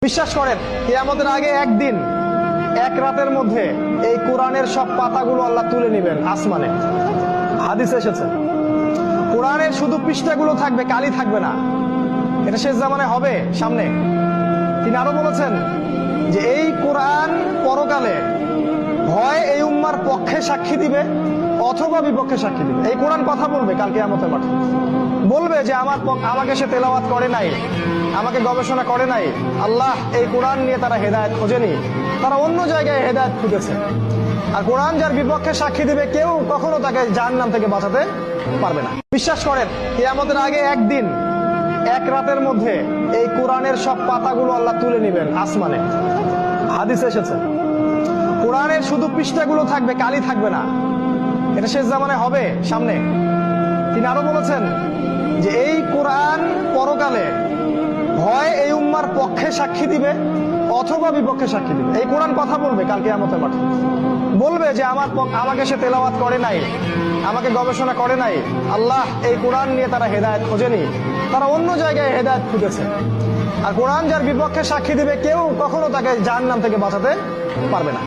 বিশ্বাস করেন কিয়ামতের আগে একদিন এক রাতের মধ্যে এই কোরআনের সব পাতাগুলো আল্লাহ তুলে নেবেন আসমানে। হাদিসে এসেছে কোরআনের শুধু পৃষ্ঠাগুলো থাকবে, কালি থাকবে না। এটা শেষ জামানায় হবে সামনে। তিনি আরো বলেছেন যে এই কোরআন পরকালে হয় এই উম্মার পক্ষে সাক্ষী দিবে অথবা বিপক্ষে সাক্ষী দিবে। এই কোরআন কথা বলবে কাল কিয়ামতের মাঠে, বলবে যে আমাকে সে তেলাওয়াত করে নাই, আমাকে গবেষণা করে নাই। আল্লাহ এই কোরআন নিয়ে তারা হেদায়েত খোঁজেনি, তারা অন্য জায়গায় হেদায়েত খুঁজেছে। আর কোরআন যার বিপক্ষে সাক্ষী দিবে কেউ কখনো তাকে জাহান্নাম থেকে বাঁচাতে পারবে না। বিশ্বাস করেন কিয়ামতের আগে একদিন এক রাতের মধ্যে এই কোরআনের সব পাতাগুলো আল্লাহ তুলে নেবেন আসমানে। হাদিসে এসেছে কোরআনের শুধু পৃষ্ঠাগুলো থাকবে, কালি থাকবে না। এটা শেষ জামানায় হবে সামনে। তিনি আরো বলেছেন যে এই কোরআন পরকালে হয় এই উম্মার পক্ষে সাক্ষী দিবে অথবা বিপক্ষে সাক্ষী দিবে। এই কোরআন কথা বলবে কাল কিয়ামতের মাঠে, বলবে যে আমাকে সে তেলাওয়াত করে নাই, আমাকে গবেষণা করে নাই। আল্লাহ এই কোরআন নিয়ে তারা হেদায়েত খোঁজেনি, তারা অন্য জায়গায় হেদায়েত খুঁজেছে। আর কোরআন যার বিপক্ষে সাক্ষী দিবে কেউ কখনো তাকে জাহান্নাম থেকে বাঁচাতে পারবে না।